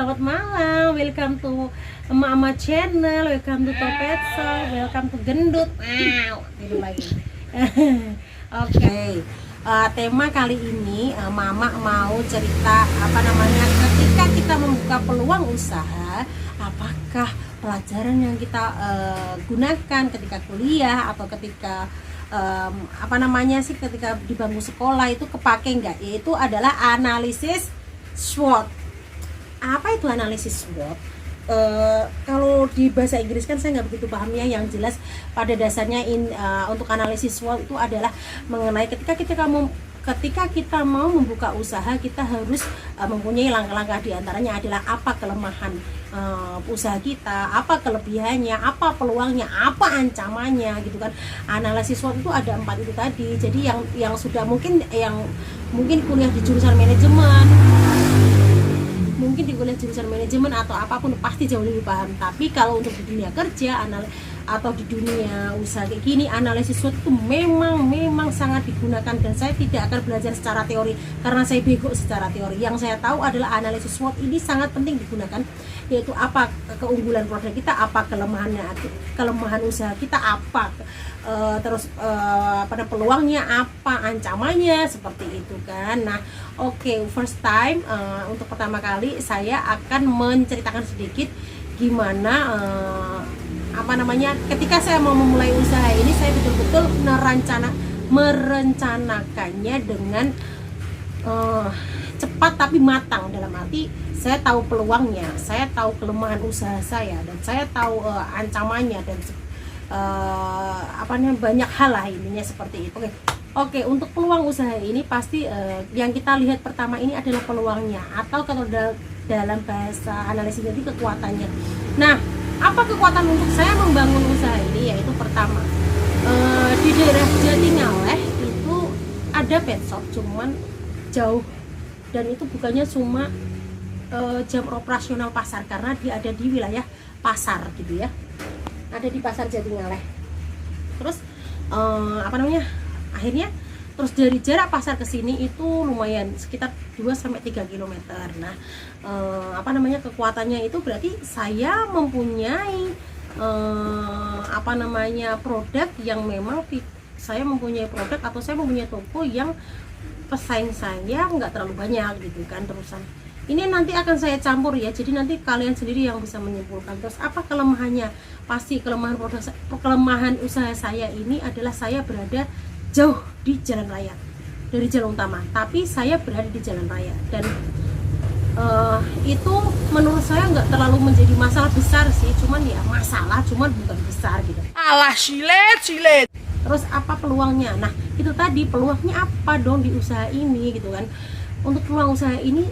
selamat malam. Welcome to Emak-emak channel, welcome to Topetso, welcome to Gendut. Wow, tidur lagi. Oke. Tema kali ini Mama mau cerita ketika kita membuka peluang usaha, apakah pelajaran yang kita gunakan ketika kuliah atau ketika ketika di bangku sekolah itu kepake enggak? Yaitu adalah analisis SWOT. Apa itu analisis SWOT? Kalau di bahasa Inggris kan saya nggak begitu pahamnya. Yang jelas pada dasarnya untuk analisis SWOT itu adalah mengenai ketika kita mau membuka usaha, kita harus mempunyai langkah-langkah. Di antaranya adalah apa kelemahan usaha kita, apa kelebihannya, apa peluangnya, apa ancamannya, gitu kan. Analisis SWOT itu ada 4 itu tadi. Jadi yang sudah mungkin kuliah di jurusan manajemen atau apapun pasti jauh lebih paham. Tapi kalau untuk di dunia kerja atau di dunia usaha kayak gini, analisis SWOT itu memang sangat digunakan, dan saya tidak akan belajar secara teori karena saya bego secara teori. Yang saya tahu adalah analisis SWOT ini sangat penting digunakan, yaitu apa keunggulan produk kita, apa kelemahan usaha kita, apa pada peluangnya, apa ancamannya, seperti itu kan. Nah, oke, first time untuk pertama kali saya akan menceritakan sedikit gimana ketika saya mau memulai usaha ini, saya betul-betul merencanakannya dengan cepat tapi matang. Dalam arti saya tahu peluangnya, saya tahu kelemahan usaha saya, dan saya tahu ancamannya, dan banyak hal lah intinya seperti itu. Oke, untuk peluang usaha ini pasti yang kita lihat pertama ini adalah peluangnya, atau kalau dalam bahasa analisis jadi kekuatannya. Nah, apa kekuatan untuk saya membangun usaha ini? Yaitu pertama, di daerah Jatingaleh itu ada pet shop, cuman jauh, dan itu bukannya cuma jam operasional pasar, karena dia ada di wilayah pasar gitu ya, ada di pasar Jatingaleh. Terus akhirnya terus dari jarak pasar ke sini itu lumayan, sekitar 2-3 km. Nah, kekuatannya itu berarti saya mempunyai produk yang memang saya mempunyai produk, atau saya mempunyai toko yang pesaing saya nggak terlalu banyak gitu kan. Terusan ini nanti akan saya campur ya, jadi nanti kalian sendiri yang bisa menyimpulkan. Terus apa kelemahannya? Pasti kelemahan usaha saya ini adalah saya berada jauh di jalan raya dari jalan utama, tapi saya berada di jalan raya, dan itu menurut saya nggak terlalu menjadi masalah besar sih, cuman bukan besar gitu. Alah, silet. Terus apa peluangnya? Nah, itu tadi, peluangnya apa dong di usaha ini gitu kan. Untuk peluang usaha ini,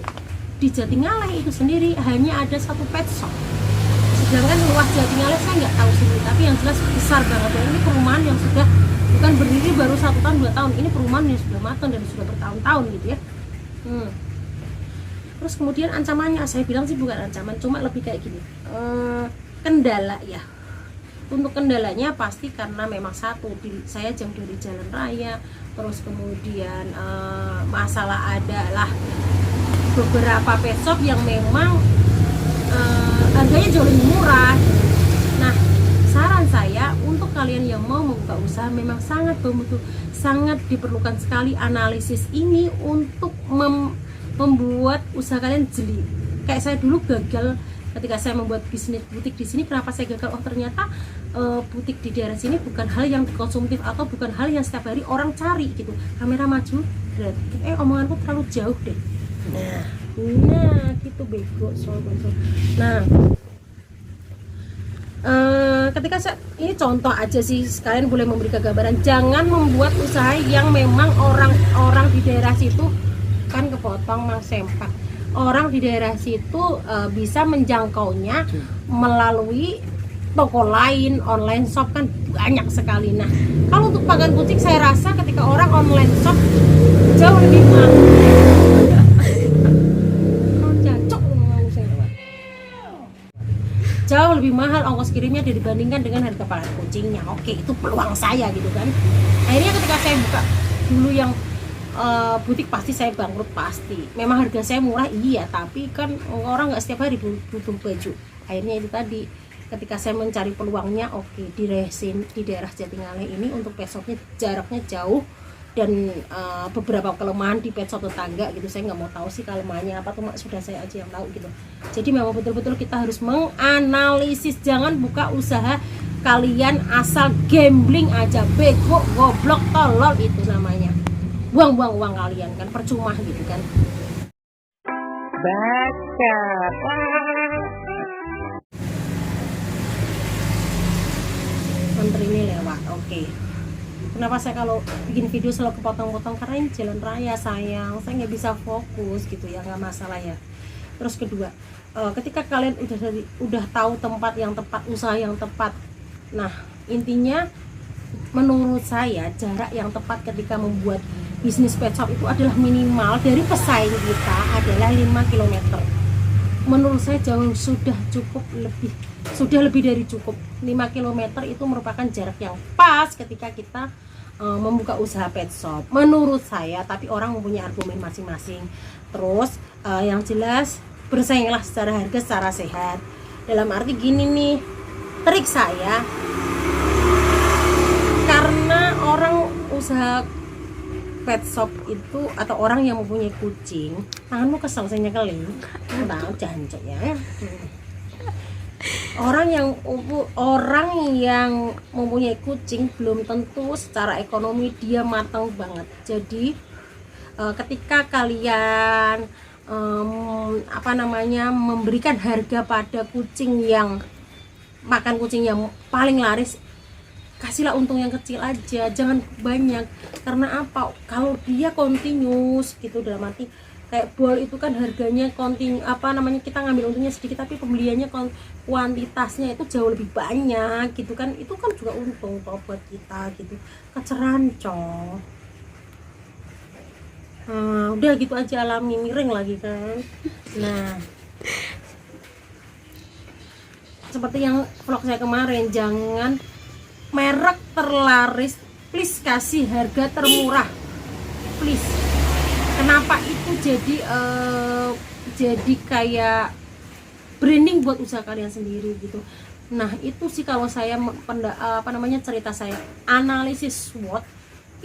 di Jatingaleh itu sendiri hanya ada 1 pet shop, sedangkan luas Jatingaleh saya nggak tahu sendiri, tapi yang jelas besar banget. Dan ini perumahan yang sudah bukan berdiri baru 1 tahun 2 tahun, ini perumahan yang sudah matang dan sudah bertahun-tahun gitu ya. Terus kemudian ancamannya, saya bilang sih bukan ancaman, cuma lebih kayak gini, kendala ya. Untuk kendalanya pasti karena memang saya jauh dari jalan raya. Terus kemudian masalah adalah beberapa pet shop yang memang harganya jauh lebih murah. Nah, saran saya untuk kalian yang mau membuka usaha, memang sangat diperlukan sekali analisis ini untuk membuat usaha kalian jeli. Kayak saya dulu gagal ketika saya membuat bisnis butik di sini. Kenapa saya gagal? Oh, ternyata butik di daerah sini bukan hal yang konsumtif, atau bukan hal yang setiap hari orang cari gitu. Kamera maju, omonganku terlalu jauh deh. Nah gitu bego soal. Nah, ketika ini contoh aja sih, sekalian boleh memberi gambaran. Jangan membuat usaha yang memang orang di daerah situ kan kepotong Mang Sempak. Orang di daerah situ bisa menjangkaunya melalui toko lain, online shop kan banyak sekali. Nah, kalau untuk pakan kucing saya rasa ketika orang online shop jauh lebih mahal. Jauh lebih mahal ongkos kirimnya dibandingkan dengan harga pakan kucingnya. Oke, itu peluang saya gitu kan. Akhirnya ketika saya buka dulu yang butik pasti saya bangkrut pasti. Memang harga saya murah iya, tapi kan orang nggak setiap hari butuh baju. Akhirnya itu tadi, ketika saya mencari peluangnya, oke, di resin di daerah Jatingaleh ini untuk pet shopnya jaraknya jauh, dan beberapa kelemahan di pet shop tetangga gitu saya nggak mau tahu sih kelemahannya apa, cuma sudah saya aja yang tahu gitu. Jadi memang betul-betul kita harus menganalisis, jangan buka usaha kalian asal gambling aja, bego, goblok, tolol, itu namanya buang-buang uang kalian kan, percuma gitu kan. Baca. Menteri ini lewat, oke. Kenapa saya kalau bikin video selalu kepotong-potong, karena ini jalan raya sayang, saya nggak bisa fokus gitu ya, nggak masalah ya. Terus kedua, ketika kalian udah tahu tempat yang tepat, usaha yang tepat, nah intinya menurut saya jarak yang tepat ketika membuat bisnis pet shop itu adalah minimal dari pesaing kita adalah 5 km. Menurut saya jauh sudah cukup, sudah lebih dari cukup. 5 km itu merupakan jarak yang pas ketika kita membuka usaha pet shop menurut saya, tapi orang mempunyai argumen masing-masing. Terus yang jelas bersainglah secara harga, secara sehat. Dalam arti gini nih, trik saya, karena orang usaha pet shop itu atau orang yang mempunyai kucing, tanganmu kesel saya nyekelin, tahu jancok ya. Orang yang mempunyai kucing belum tentu secara ekonomi dia matang banget. Jadi ketika kalian memberikan harga pada kucing yang makan kucing yang paling laris, kasihlah untung yang kecil aja, jangan banyak. Karena apa? Kalau dia continuous gitu, dalam arti kayak bol itu kan harganya kontinu, kita ngambil untungnya sedikit, tapi pembeliannya kuantitasnya itu jauh lebih banyak gitu kan, itu kan juga untung toh buat kita gitu. Kecerancong. Udah gitu aja, alami, miring lagi kan. Nah, seperti yang vlog saya kemarin, jangan merek terlaris, please kasih harga termurah, please. Kenapa itu jadi kayak branding buat usaha kalian sendiri gitu. Nah itu sih kalau saya cerita saya, analisis SWOT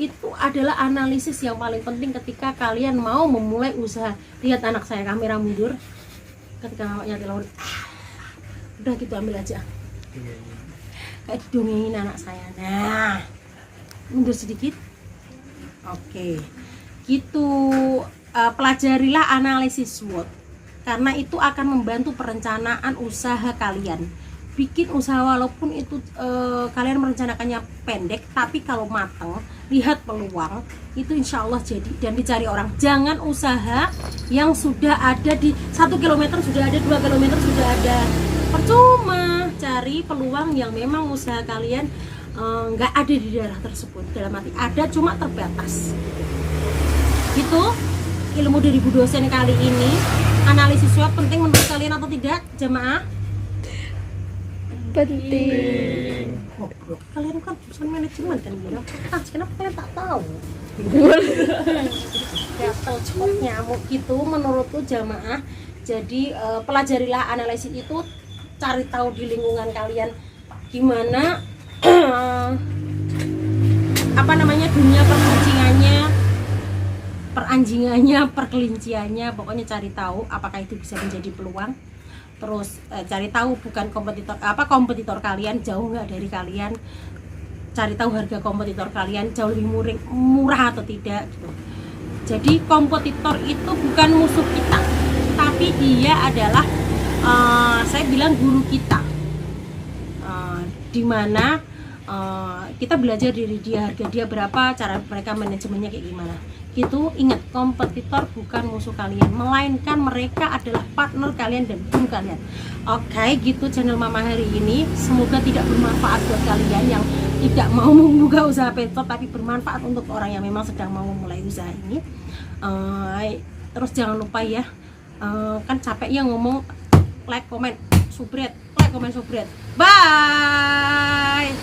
itu adalah analisis yang paling penting ketika kalian mau memulai usaha. Lihat anak saya, kamera mundur, ketika awaknya telur, udah gitu ambil aja, kayak didongengin anak saya. Nah, mundur sedikit, oke, gitu. Pelajarilah analisis SWOT, karena itu akan membantu perencanaan usaha kalian. Bikin usaha walaupun itu kalian merencanakannya pendek, tapi kalau matang, lihat peluang, itu insya Allah jadi. Dan dicari orang, jangan usaha yang sudah ada di 1 km sudah ada, 2 km sudah ada, percuma. Cari peluang yang memang usaha kalian nggak ada di daerah tersebut, dalam arti ada cuma terbatas gitu. Ilmu dari Bu dosen kali ini, analisis SWOT penting menurut kalian atau tidak jemaah? Penting. Goblok, kalian kan jurusan manajemen kan, kenapa kalian tak tahu? Gatel cepet nyamuk gitu menurutku jamaah. Jadi pelajarilah analisis itu, cari tahu di lingkungan kalian gimana dunia perkucingannya, peranjingannya, perkelinciannya, pokoknya cari tahu apakah itu bisa menjadi peluang. Terus cari tahu bukan kompetitor kalian jauh nggak dari kalian, cari tahu harga kompetitor kalian jauh lebih murah atau tidak gitu. Jadi kompetitor itu bukan musuh kita, tapi dia adalah saya bilang guru kita, dimana kita belajar dari dia, harga dia berapa, cara mereka manajemennya kayak gimana gitu. Ingat, kompetitor bukan musuh kalian, melainkan mereka adalah partner kalian dan guru kalian. Oke, gitu channel Mama hari ini. Semoga tidak bermanfaat buat kalian yang tidak mau membuka usaha pet shop, tapi bermanfaat untuk orang yang memang sedang mau memulai usaha ini. Terus jangan lupa ya, kan capek ya ngomong, like, comment, subscribe, like, comment, subscribe. Bye.